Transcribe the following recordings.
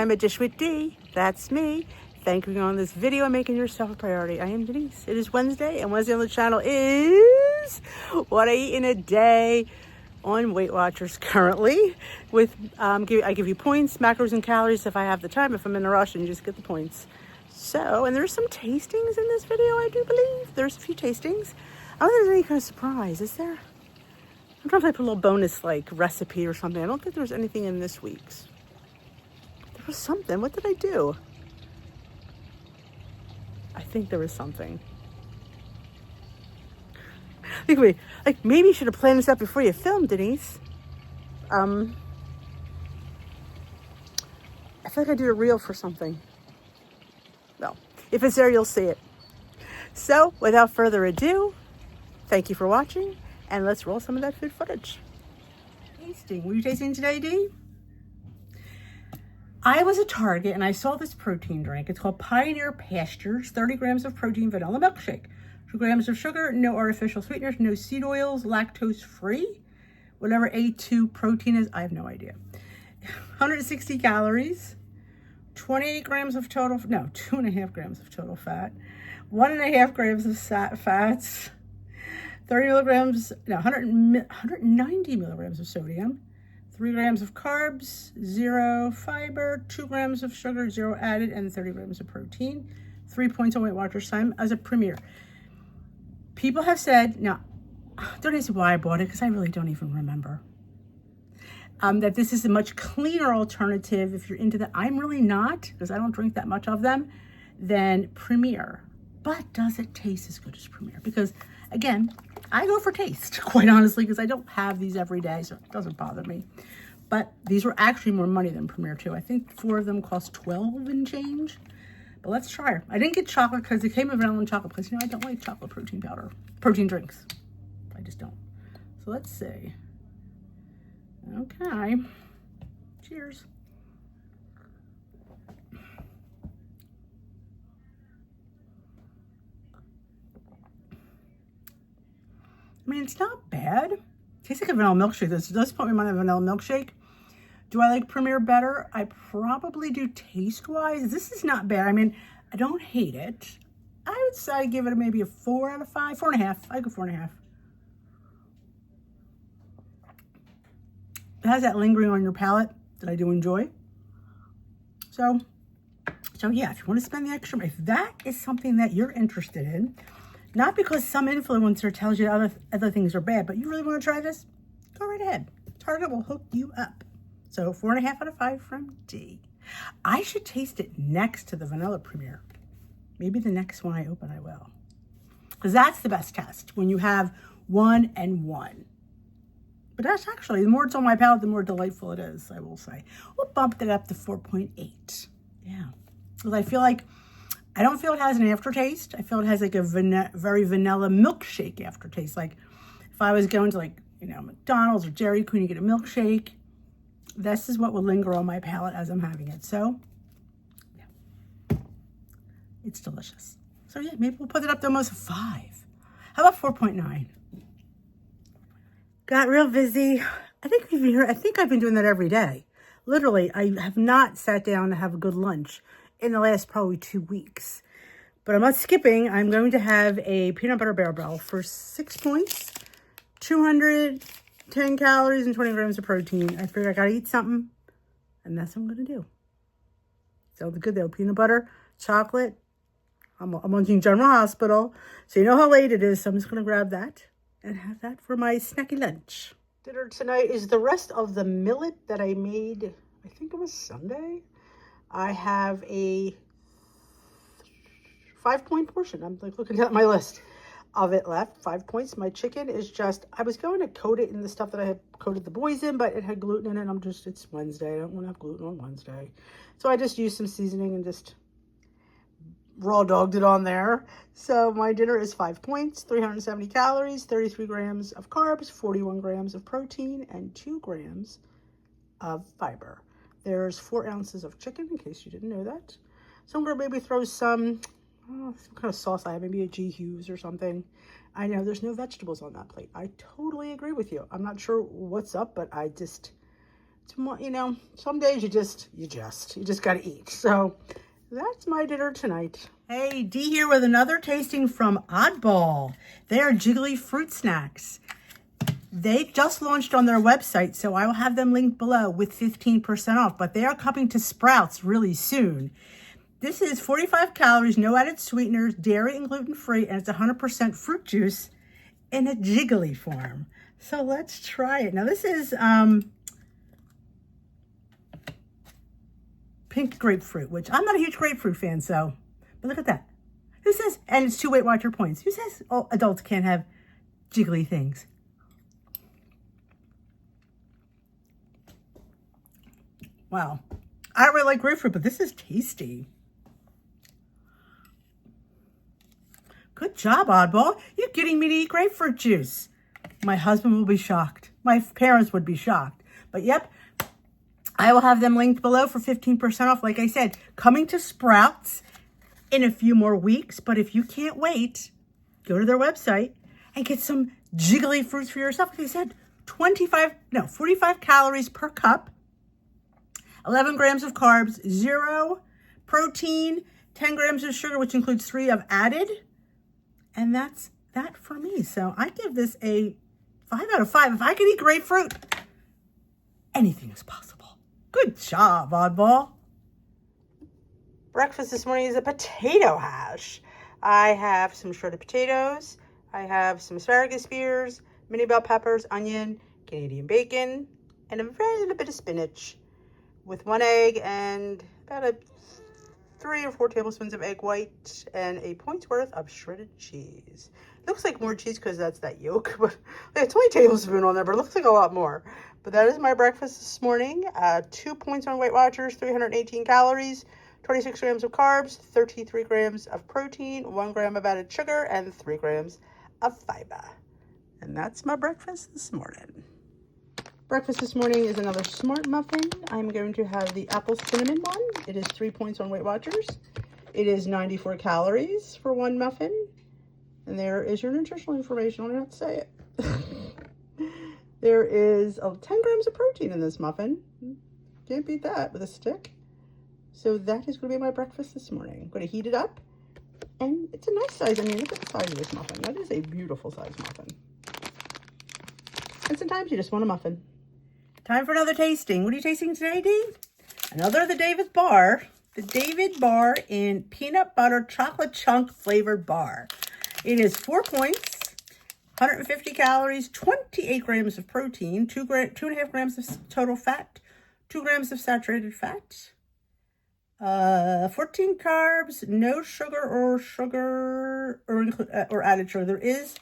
time, a dish with D. That's me. Thank you for on this video and making yourself a priority. I am Denise. It is Wednesday, and Wednesday on the channel is what I eat in a day on Weight Watchers currently. With I give you points, macros, and calories if I have the time. If I'm in a rush, and you just get the points. So, and there's some tastings in this video, I do believe. There's a few tastings. I don't think there's any kind of surprise, is there? I'm trying to put a little bonus like recipe or something. I don't think there's anything in this week's. There was something. What did I do? I think there was something. I think maybe you should have planned this out before you filmed, Denise. I feel like I did a reel for something. Well, if it's there, you'll see it. So, without further ado, thank you for watching, and let's roll some of that food footage. Tasting. What are you tasting today, Dee? I was at Target and I saw this protein drink. It's called Pioneer Pastures, 30 grams of protein vanilla milkshake, 2 grams of sugar, no artificial sweeteners, no seed oils, lactose free. Whatever A2 protein is, I have no idea. 160 calories, 28 grams of total, no, 2.5 grams of total fat, 1.5 grams of fats, 30 milligrams, no, 190 milligrams of sodium, 3 grams of carbs, 0 fiber, 2 grams of sugar, 0 added, and 30 grams of protein. 3 points on Weight Watchers time as a premier. People have said, now, don't ask me why I bought it because I really don't even remember, that this is a much cleaner alternative if you're into that. I'm really not, because I don't drink that much of them, than Premier. But does it taste as good as Premier? Because, again, I go for taste, quite honestly, because I don't have these every day, so it doesn't bother me. But these were actually more money than Premier, too. I think 4 of them cost 12 and change. But let's try it. I didn't get chocolate because it came with vanilla and chocolate, because, you know, I don't like chocolate protein powder, protein drinks. I just don't. So let's see. Okay. Cheers. I mean, it's not bad. It tastes like a vanilla milkshake. This does put me in mind of a vanilla milkshake. Do I like Premier better? I probably do taste-wise. This is not bad. I mean, I don't hate it. I would say I give it maybe a 4 out of 5. 4.5. I go 4.5. It has that lingering on your palate that I do enjoy. So yeah, if you want to spend the extra, if that is something that you're interested in, not because some influencer tells you other things are bad, but you really want to try this, go right ahead. Target will hook you up. So 4.5 out of 5 from D. I should taste it next to the Vanilla Premier. Maybe the next one I open, I will. Because that's the best test, when you have 1 and 1. But that's actually, the more it's on my palate, the more delightful it is, I will say. We'll bump it up to 4.8. Yeah. Because I feel like, I don't feel it has an aftertaste. I feel it has like a very vanilla milkshake aftertaste. Like if I was going to like, you know, McDonald's or Dairy Queen, you get a milkshake. This is what will linger on my palate as I'm having it. So, yeah. It's delicious. So yeah, maybe we'll put it up to almost a 5. How about 4.9? Got real busy. I think I've been doing that every day. Literally, I have not sat down to have a good lunch in the last probably 2 weeks. But I'm not skipping. I'm going to have a peanut butter Bearbell for 6 points, 210 calories, and 20 grams of protein. I figured I got to eat something, and that's what I'm going to do. So the good though, peanut butter, chocolate. I'm watching General Hospital, so you know how late it is, so I'm just going to grab that and have that for my snacky lunch. Dinner tonight is the rest of the millet that I made, I think it was Sunday. I have a 5-point portion. I'm like looking at my list of it left. 5 points. My chicken is just, I was going to coat it in the stuff that I had coated the boys in, but it had gluten in it. It's Wednesday. I don't want to have gluten on Wednesday. So I just used some seasoning and just raw dogged it on there. So my dinner is 5 points, 370 calories, 33 grams of carbs, 41 grams of protein, and 2 grams of fiber. There's 4 ounces of chicken, in case you didn't know that. So I'm going to maybe throw some kind of sauce I have, maybe a G. Hughes or something. I know there's no vegetables on that plate. I totally agree with you. I'm not sure what's up, but it's you know, some days you just got to eat. So that's my dinner tonight. Hey, Dee here with another tasting from Oddball. They are jiggly fruit snacks. They just launched on their website, so I will have them linked below with 15% off, but they are coming to Sprouts really soon. This is 45 calories, no added sweeteners, dairy and gluten-free, and it's 100% fruit juice in a jiggly form. So let's try it. Now this is pink grapefruit, which I'm not a huge grapefruit fan, so, but look at that. Who says, and it's 2 Weight Watcher points. Who says adults can't have jiggly things? Wow. I don't really like grapefruit, but this is tasty. Good job, Oddball. You're getting me to eat grapefruit juice. My husband will be shocked. My parents would be shocked. But yep, I will have them linked below for 15% off. Like I said, coming to Sprouts in a few more weeks. But if you can't wait, go to their website and get some jiggly fruits for yourself. Like I said, 45 calories per cup. 11 grams of carbs, 0 protein, 10 grams of sugar, which includes 3 of added. And that's that for me. So I give this a 5 out of 5. If I could eat grapefruit, anything is possible. Good job, Oddball. Breakfast this morning is a potato hash. I have some shredded potatoes. I have some asparagus spears, mini bell peppers, onion, Canadian bacon, and a very little bit of spinach, with 1 egg and about 3 or 4 tablespoons of egg white and a point's worth of shredded cheese. Looks like more cheese because that's that yolk, but it's only a tablespoon on there, but it looks like a lot more. But that is my breakfast this morning. 2 points on Weight Watchers, 318 calories, 26 grams of carbs, 33 grams of protein, 1 gram of added sugar, and 3 grams of fiber. And that's my breakfast this morning. Breakfast this morning is another smart muffin. I'm going to have the apple cinnamon one. It is 3 points on Weight Watchers. It is 94 calories for 1 muffin. And there is your nutritional information. I don't have to say it. There is 10 grams of protein in this muffin. Can't beat that with a stick. So that is going to be my breakfast this morning. I'm going to heat it up. And it's a nice size. I mean, look at the size of this muffin. That is a beautiful size muffin. And sometimes you just want a muffin. Time for another tasting. What are you tasting today, Dee? Another of the David Bar. The David Bar in peanut butter chocolate chunk flavored bar. It is 4 points, 150 calories, 28 grams of protein, 2.5 grams of total fat, 2 grams of saturated fat, 14 carbs, no sugar or added sugar. There is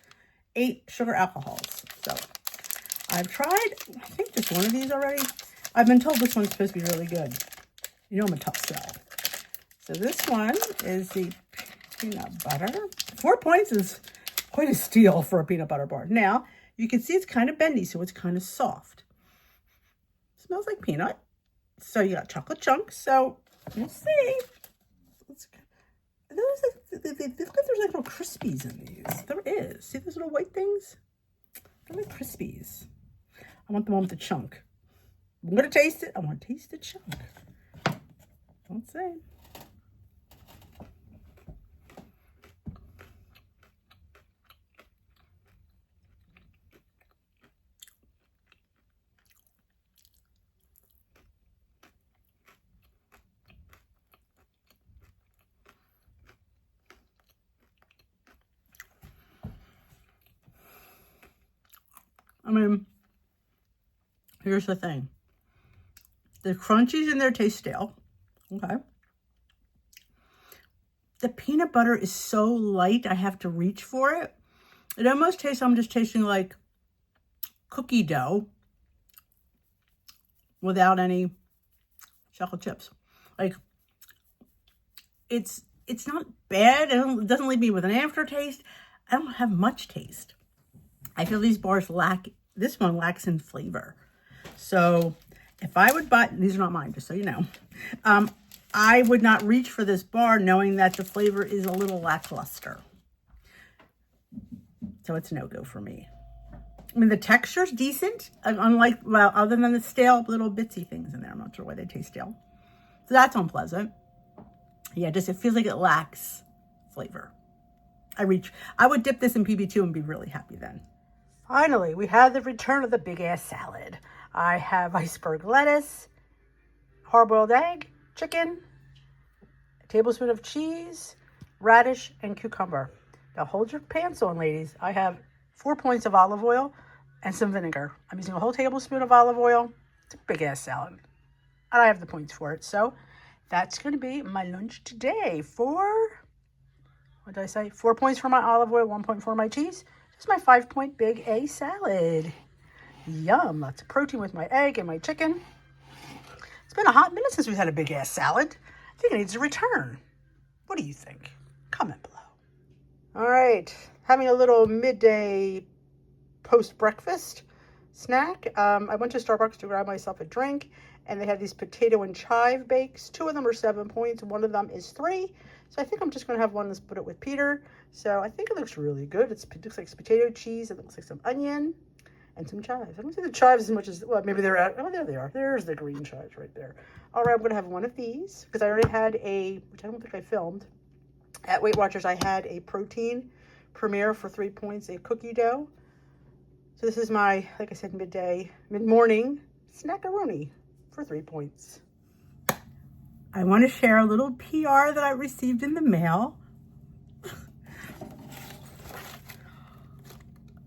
8 sugar alcohols. So I've tried, I think, just one of these already. I've been told this one's supposed to be really good. You know I'm a tough sell. So this one is the peanut butter. 4 points is quite a steal for a peanut butter bar. Now, you can see it's kind of bendy, so it's kind of soft. Smells like peanut. So you got chocolate chunks. So let's see. There's like little Crispies in these. There is. See those little white things? They're like Crispies. I want the one with the chunk. I'm going to taste it. I want to taste the chunk. Let's see. I mean, here's the thing. The crunchies in there taste stale. Okay. The peanut butter is so light, I have to reach for it. It almost tastes, I'm just tasting like cookie dough without any chocolate chips. Like, it's not bad. It doesn't leave me with an aftertaste. I don't have much taste. I feel these bars this one lacks in flavor. So if I would buy, these are not mine, just so you know. I would not reach for this bar knowing that the flavor is a little lackluster. So it's no-go for me. I mean, the texture's decent, unlike, well, other than the stale little bitsy things in there. I'm not sure why they taste stale. So that's unpleasant. Yeah, just it feels like it lacks flavor. I would dip this in PB2 and be really happy then. Finally, we have the return of the big ass salad. I have iceberg lettuce, hard-boiled egg, chicken, a tablespoon of cheese, radish, and cucumber. Now hold your pants on, ladies. I have 4 points of olive oil and some vinegar. I'm using a whole tablespoon of olive oil. It's a big ass salad. And I have the points for it. So that's going to be my lunch today for, what did I say? 4 points for my olive oil, 1 point for my cheese. Just my 5-point big A salad. Yum. Lots of protein with my egg and my chicken. It's been a hot minute since we've had a big ass salad. I think it needs a return. What do you think? Comment below. All right. Having a little midday post-breakfast snack. I went to Starbucks to grab myself a drink, and they had these potato and chive bakes. 2 of them are 7 points. 1 of them is 3. So I think I'm just going to have one and split it with Peter. So I think it looks really good. It looks like it's potato cheese. It looks like some onion and some chives. I don't see the chives as much as, well, maybe they're out. Oh, there they are. There's the green chives right there. All right, I'm going to have one of these because I already had which I don't think I filmed. At Weight Watchers, I had a protein premiere for 3 points, a cookie dough. So this is my, like I said, mid-morning snackaroni for 3 points. I want to share a little PR that I received in the mail.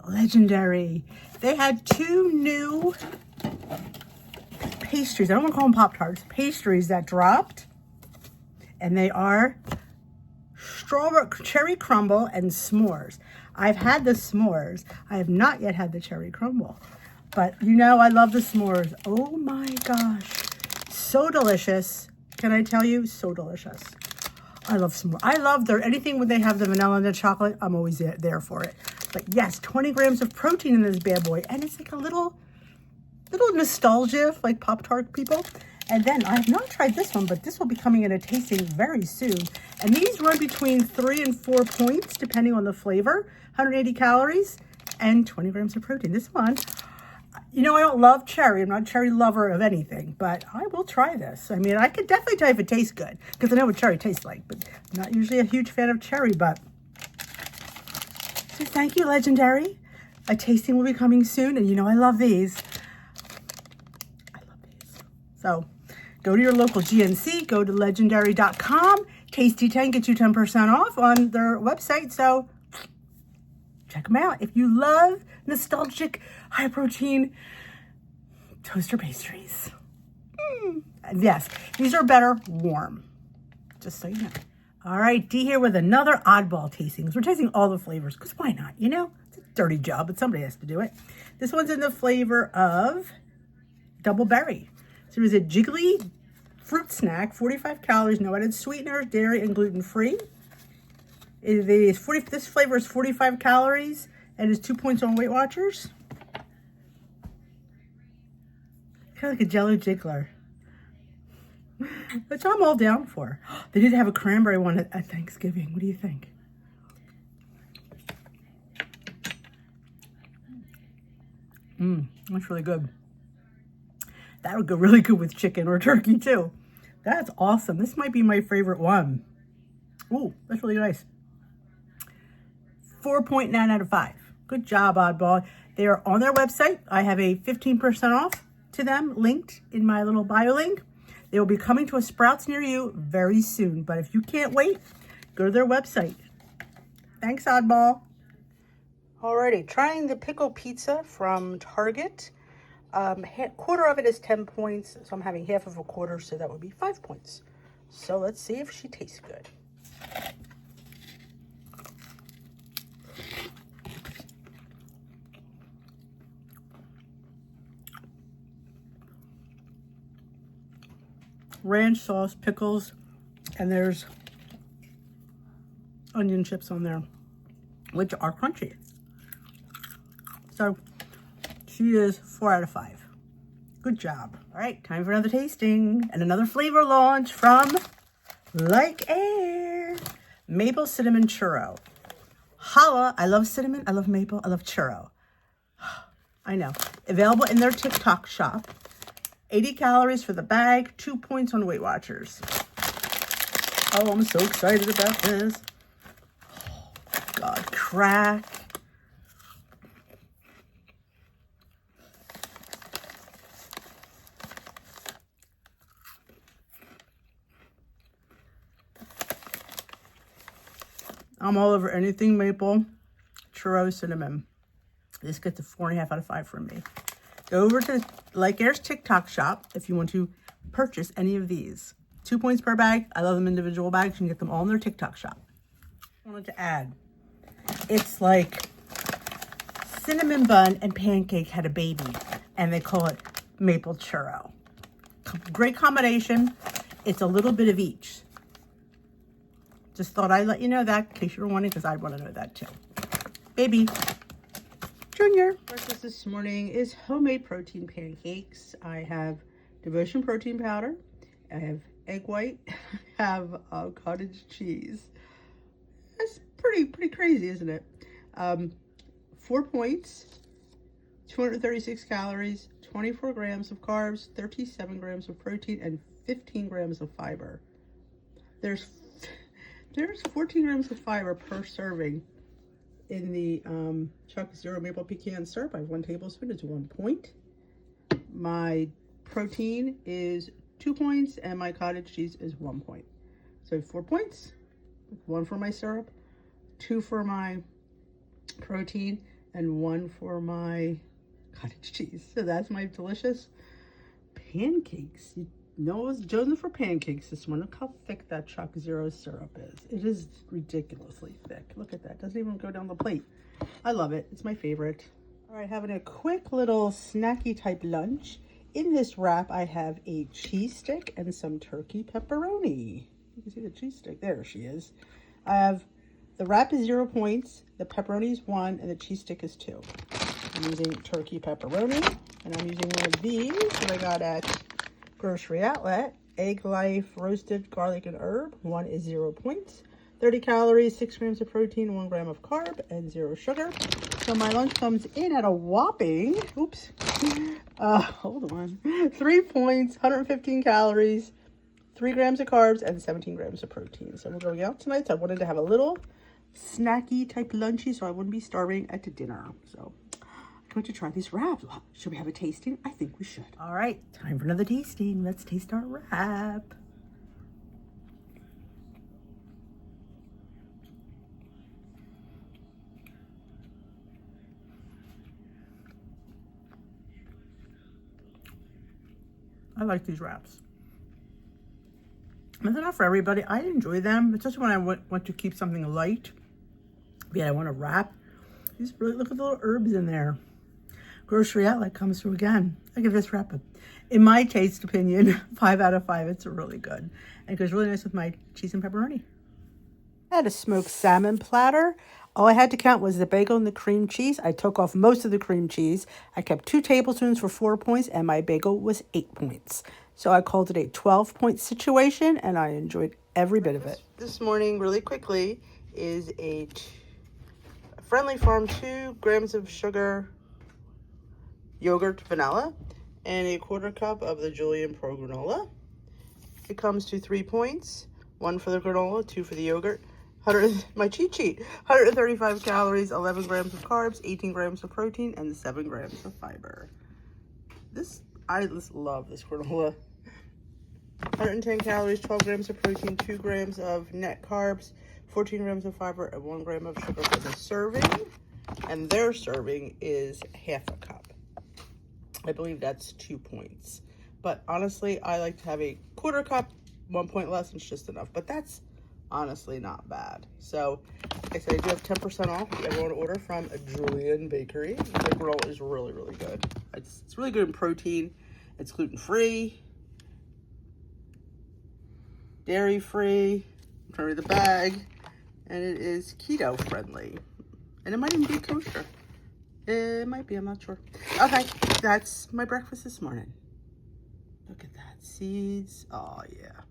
Legendary. They had 2 new pastries. I don't want to call them Pop-Tarts. Pastries that dropped. And they are strawberry cherry crumble and s'mores. I've had the s'mores. I have not yet had the cherry crumble. But you know I love the s'mores. Oh my gosh. So delicious. Can I tell you? So delicious. I love s'mores. I love anything when they have the vanilla and the chocolate. I'm always there for it. But yes, 20 grams of protein in this bad boy. And it's like a little nostalgia, like Pop-Tart people. And then I have not tried this one, but this will be coming in a tasting very soon. And these run between 3 and 4 points, depending on the flavor. 180 calories and 20 grams of protein. This one, you know, I don't love cherry. I'm not a cherry lover of anything, but I will try this. I mean, I could definitely tell if it tastes good, because I know what cherry tastes like, but I'm not usually a huge fan of cherry, but. So thank you, Legendary. A tasting will be coming soon, and you know I love these. I love these. So go to your local GNC, go to legendary.com. Tasty10 gets you 10% off on their website, so check them out. If you love nostalgic, high-protein toaster pastries. Yes, these are better warm, just so you know. All right, Dee here with another Oddball tasting. We're tasting all the flavors, because why not, you know? It's a dirty job, but somebody has to do it. This one's in the flavor of double berry. So it was a jiggly fruit snack, 45 calories, no added sweeteners, dairy, and gluten-free. This flavor is 45 calories and is 2 points on Weight Watchers. Kind of like a Jello Jiggler, which I'm all down for. They did have a cranberry one at Thanksgiving. What do you think? That's really good. That would go really good with chicken or turkey too. That's awesome. This might be my favorite one. Ooh, that's really nice. 4.9 out of 5. Good job, Oddball. They are on their website. I have a 15% off to them linked in my little bio link. They will be coming to a Sprouts near you very soon. But if you can't wait, go to their website. Thanks, Oddball. Alrighty, trying the pickle pizza from Target. Quarter of it is 10 points, so I'm having half of a quarter, so that would be 5 points. So let's see if she tastes good. Ranch sauce, pickles, and there's onion chips on there, which are crunchy. So she is 4 out of 5. Good job. All right, time for another tasting and another flavor launch from Like Air. Maple cinnamon churro. Holla, I love cinnamon, I love maple, I love churro. I know. Available in their TikTok shop. 80 calories for the bag, 2 points on Weight Watchers. Oh, I'm so excited about this. Oh, God, crack. I'm all over anything maple, churro, cinnamon. This gets a 4.5 out of 5 from me. Go over to Like Air's TikTok shop if you want to purchase any of these. 2 points per bag. I love them individual bags. You can get them all in their TikTok shop. I wanted to add, it's like cinnamon bun and pancake had a baby, and they call it maple churro. Great combination. It's a little bit of each. Just thought I'd let you know that in case you were wondering, because I'd want to know that too. Baby Junior. Breakfast this morning is homemade protein pancakes. I have Devotion protein powder. I have egg white. I have cottage cheese. That's pretty crazy, isn't it? 4 points, 236 calories, 24 grams of carbs, 37 grams of protein, and 15 grams of fiber. There's 14 grams of fiber per serving in the Chuck Zero Maple Pecan Syrup. I have 1 tablespoon. It's 1 point. My protein is 2 points, and my cottage cheese is 1 point. So I have 4 points, 1 for my syrup, 2 for my protein, and 1 for my cottage cheese. So that's my delicious pancakes. No, I was chosen for pancakes this morning. Look how thick that Chuck Zero syrup is. It is ridiculously thick. Look at that. Doesn't even go down the plate. I love it. It's my favorite. All right, having a quick little snacky type lunch. In this wrap, I have a cheese stick and some turkey pepperoni. You can see the cheese stick. There she is. I have, the wrap is 0 points, the pepperoni is 1, and the cheese stick is 2. I'm using turkey pepperoni, and I'm using one of these that I got at Grocery Outlet. Egg Life roasted garlic and herb. 1 is 0 points. 30 calories, 6 grams of protein, 1 gram of carb, and 0 sugar. So my lunch comes in at a whopping, hold on, 3 points, 115 calories, 3 grams of carbs, and 17 grams of protein. So we're going out tonight. So I wanted to have a little snacky type lunchy so I wouldn't be starving at dinner. So I'm going to try these wraps. Should we have a tasting? I think we should. All right, time for another tasting. Let's taste our wrap. I like these wraps. They're not for everybody. I enjoy them, especially when I want to keep something light. Yeah, I want to wrap. These really, look at the little herbs in there. Grocery Outlet comes through again. I give this wrap, in my taste opinion, 5 out of 5. It's really good. And it goes really nice with my cheese and pepperoni. I had a smoked salmon platter. All I had to count was the bagel and the cream cheese. I took off most of the cream cheese. I kept 2 tablespoons for 4 points, and my bagel was 8 points. So I called it a 12-point situation, and I enjoyed every bit of it. This morning, really quickly, is a Friendly Farm 2 grams of sugar, yogurt, vanilla, and a 1/4 cup of the Julian Pro granola. It comes to 3 points, 1 for the granola, 2 for the yogurt. My cheat sheet, 135 calories, 11 grams of carbs, 18 grams of protein, and 7 grams of fiber. I just love this granola. 110 calories, 12 grams of protein, 2 grams of net carbs, 14 grams of fiber, and 1 gram of sugar for the serving. And their serving is 1/2 cup. I believe that's 2 points. But honestly, I like to have a 1/4 cup, 1 point less, and it's just enough. But that's honestly not bad. So, like I said, I do have 10% off if you ever want to order from a Julian Bakery. The roll is really, really good. It's really good in protein. It's gluten-free, dairy-free. I'm trying to read the bag. And it is keto-friendly. And it might even be kosher. It might be, I'm not sure. Okay, that's my breakfast this morning. Look at that, seeds. Oh, yeah.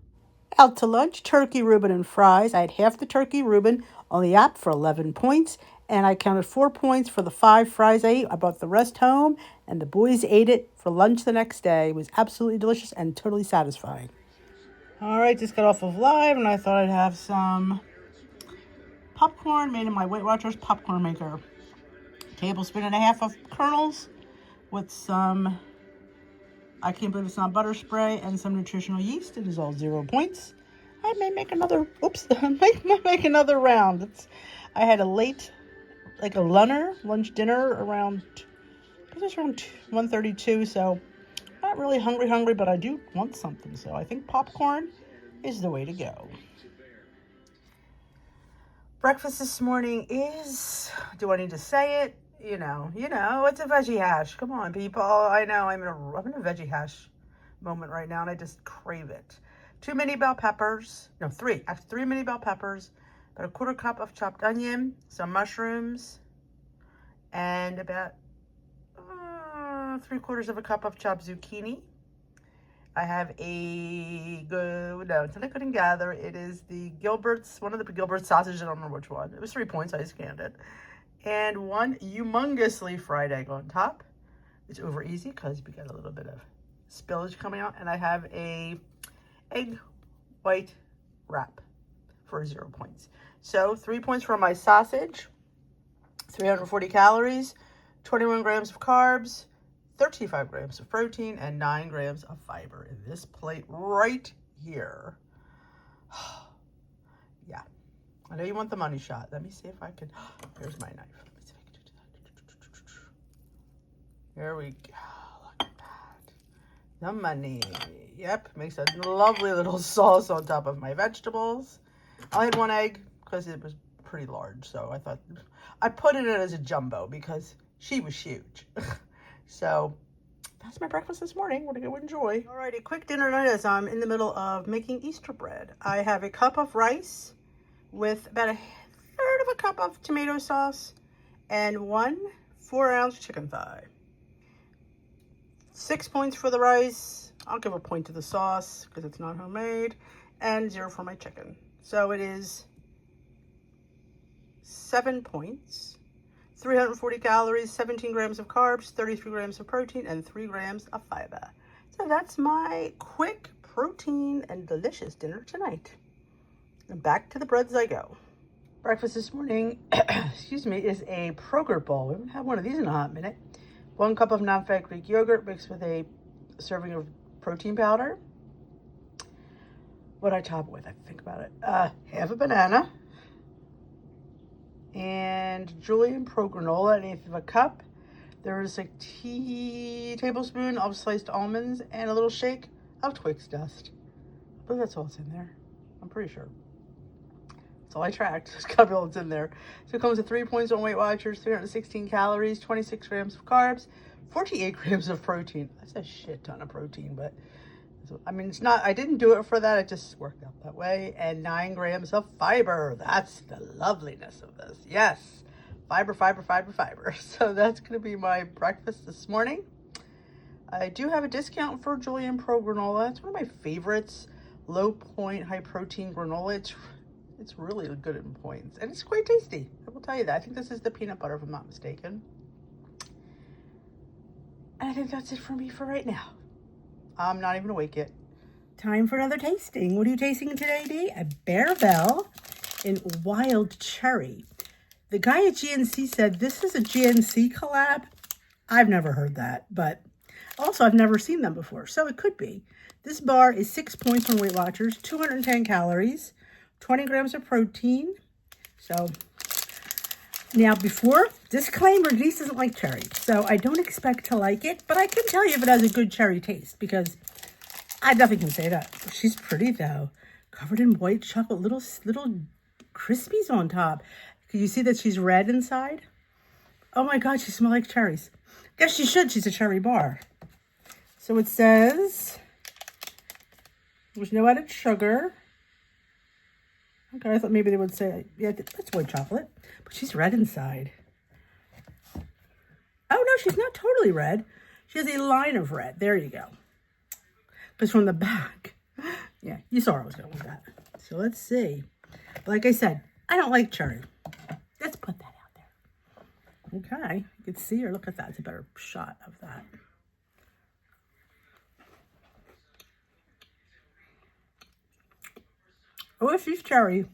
Out to lunch, turkey, Reuben, and fries. I had half the turkey, Reuben, on the app for 11 points, and I counted 4 points for the 5 fries I ate. I brought the rest home, and the boys ate it for lunch the next day. It was absolutely delicious and totally satisfying. All right, just got off of live, and I thought I'd have some popcorn made in my Weight Watchers popcorn maker. Tablespoon and a half of kernels with some, I can't believe it's not butter spray, and some nutritional yeast. It is all 0 points. I may make another, I might make another round. I had a late, like a lunch dinner around, I think it was around 1:32, so not really hungry, but I do want something. So I think popcorn is the way to go. Breakfast this morning is, do I need to say it? You know, it's a veggie hash. Come on, people. I know I'm in a veggie hash moment right now, and I just crave it. 2 mini bell peppers, no, 3 mini bell peppers, about a 1/4 cup of chopped onion, some mushrooms, and about 3/4 cup of chopped zucchini. I have it's not Good and Gather. It is the Gilbert's, one of the Gilbert sausages. I don't remember which one. It was 3 points. I scanned it. And 1 humongously fried egg on top. It's over easy because we got a little bit of spillage coming out. And I have a egg white wrap for 0 points. So 3 points for my sausage, 340 calories, 21 grams of carbs, 35 grams of protein, and 9 grams of fiber in this plate right here. Yeah. I know you want the money shot. Let me see if I can. Here's my knife. Let me see if I can do that. There we go. Look at that. The money. Yep. Makes a lovely little sauce on top of my vegetables. I had 1 egg because it was pretty large. So I thought I put it in as a jumbo because she was huge. So that's my breakfast this morning. We're going to enjoy. All right. A quick dinner night as I'm in the middle of making Easter bread. I have a cup of rice with about a 1/3 cup of tomato sauce and 1 4-ounce chicken thigh. 6 points for the rice. I'll give a point to the sauce because it's not homemade, and 0 for my chicken. So it is 7 points. 340 calories, 17 grams of carbs, 33 grams of protein, and 3 grams of fiber. So that's my quick protein and delicious dinner tonight. And back to the breads I go. Breakfast this morning, excuse me, is a Kroger bowl. We haven't had one of these in a hot minute. 1 cup of non-fat Greek yogurt mixed with a serving of protein powder. What I top it with, I think about it. Half a banana. And Julian Pro granola, 1/8 of a cup. There's a tablespoon of sliced almonds and a little shake of Twix dust. I believe that's all that's in there. I'm pretty sure. That's all I tracked. It's gotta be all that's in there. So it comes with 3 points on Weight Watchers, 316 calories, 26 grams of carbs, 48 grams of protein. That's a shit ton of protein, but I mean, it's not, I didn't do it for that. It just worked out that way. And 9 grams of fiber. That's the loveliness of this. Yes. Fiber. So that's going to be my breakfast this morning. I do have a discount for Julian Pro granola. It's one of my favorites. Low point, high protein granola. It's really good in points. And it's quite tasty. I will tell you that. I think this is the peanut butter, if I'm not mistaken. And I think that's it for me for right now. I'm not even awake yet. Time for another tasting. What are you tasting today, Dee? A Bearbell in Wild Cherry. The guy at GNC said this is a GNC collab. I've never heard that, but also I've never seen them before, so it could be. This bar is 6 points on Weight Watchers, 210 calories, 20 grams of protein. So now before, disclaimer, Denise doesn't like cherry, so I don't expect to like it, but I can tell you if it has a good cherry taste because I definitely can say that. She's pretty though, covered in white chocolate, little crispies on top. Can you see that she's red inside? Oh my God, she smells like cherries. Guess she should, she's a cherry bar. So it says, there's no added sugar. Okay, I thought maybe they would say, yeah, that's white chocolate. But she's red inside. Oh, no, she's not totally red. She has a line of red. There you go. Because from the back, Yeah, you saw where I was going with that. So let's see. Like I said, I don't like cherry. Let's put that out there. Okay, you can see her. Look at that. It's a better shot of that. Oh, she's cherry.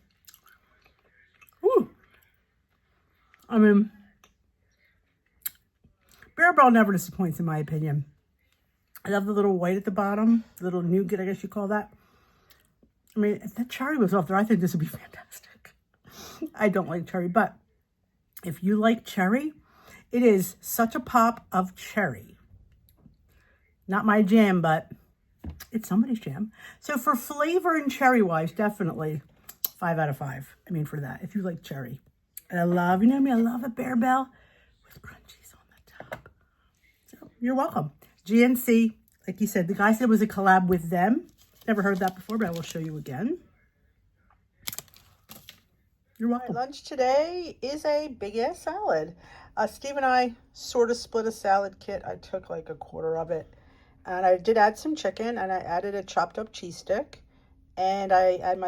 Ooh. I mean, Bearbell never disappoints in my opinion. I love the little white at the bottom, the little nougat, I guess you call that. I mean, if that cherry was off there, I think this would be fantastic. I don't like cherry, but if you like cherry, it is such a pop of cherry. Not my jam, but it's somebody's jam. So for flavor and cherry-wise, definitely 5 out of 5. I mean, for that, if you like cherry. And I love, you know me, I love a Bearbell with crunchies on the top. So you're welcome. GNC, like you said, the guy said it was a collab with them. Never heard that before, but I will show you again. You're welcome. My lunch today is a big-ass salad. Steve and I sort of split a salad kit. I took like a quarter of it. And I did add some chicken, and I added a chopped up cheese stick. And I added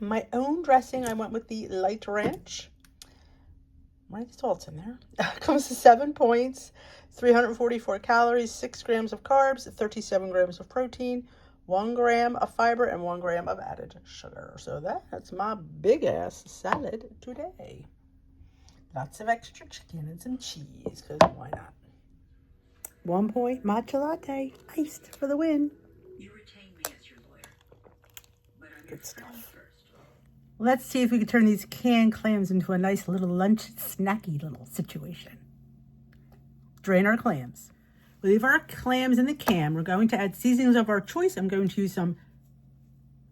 my own dressing. I went with the light ranch. My salt's in there. Comes to 7 points, 344 calories, 6 grams of carbs, 37 grams of protein, 1 gram of fiber, and 1 gram of added sugar. So that's my big ass salad today. Lots of extra chicken and some cheese, because why not? 1 point matcha latte, iced for the win. You retain me as your lawyer, but I'm your Good stuff. friend first. Let's see if we can turn these canned clams into a nice little lunch snacky little situation. Drain our clams. We leave our clams in the can. We're going to add seasonings of our choice. I'm going to use some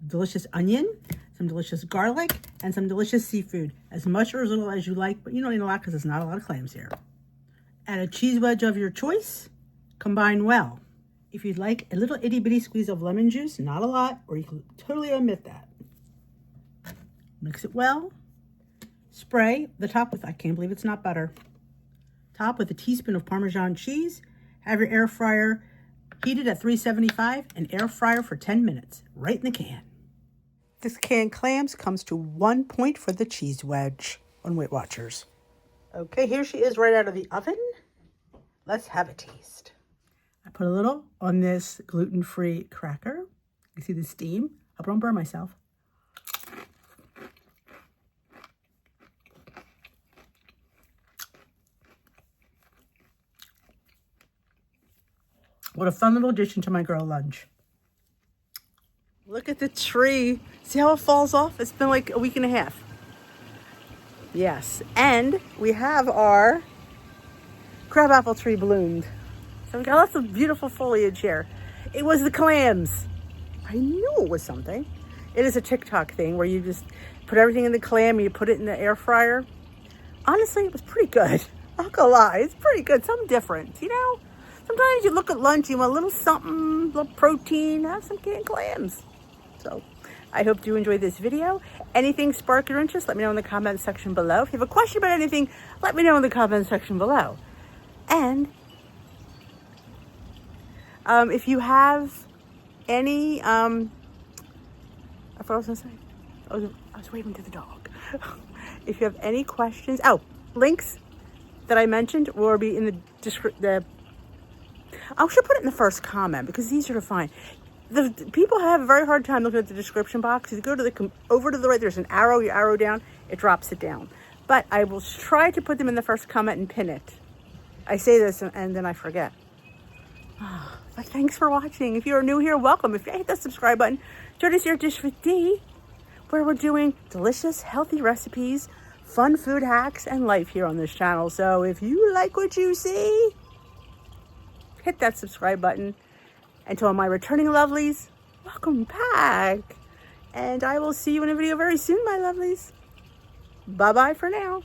delicious onion, some delicious garlic, and some delicious seafood. As much or as little as you like, but you don't need a lot because there's not a lot of clams here. Add a cheese wedge of your choice. Combine well. If you'd like a little itty bitty squeeze of lemon juice, not a lot, or you can totally omit that. Mix it well. Spray the top with, I can't believe it's not butter. Top with a teaspoon of Parmesan cheese. Have your air fryer heated at 375 and air fryer for 10 minutes, right in the can. This canned clams comes to 1 point for the cheese wedge on Weight Watchers. Okay, here she is right out of the oven. Let's have a taste. I put a little on this gluten-free cracker. You see the steam? I hope I don't burn myself. What a fun little addition to my girl lunch. Look at the tree. See how it falls off? It's been like a week and a half. Yes, and we have our crabapple tree bloomed. So we got lots of beautiful foliage here. It was the clams. I knew it was something. It is a TikTok thing where you just put everything in the clam and you put it in the air fryer. Honestly, it was pretty good. I'm not gonna lie, it's pretty good. Something different, you know? Sometimes you look at lunch, you want a little something, a little protein, have some canned clams. So I hope you enjoyed this video. Anything spark your interest, let me know in the comment section below. If you have a question about anything, let me know in the comment section below. And if you have any, I forgot what I was gonna say. I was waving to the dog. If you have any questions, links that I mentioned will be in the description. I should put it in the first comment because it's easier to find. The people have a very hard time looking at the description box. If you go to over to the right, there's an arrow. You arrow down, it drops it down. But I will try to put them in the first comment and pin it. I say this and then I forget. But thanks for watching. If you're new here, welcome. If you hit the subscribe button, join us here at Dish with D, where we're doing delicious, healthy recipes, fun food hacks, and life here on this channel. So if you like what you see, hit that subscribe button. And to all my returning lovelies, welcome back. And I will see you in a video very soon, my lovelies. Bye-bye for now.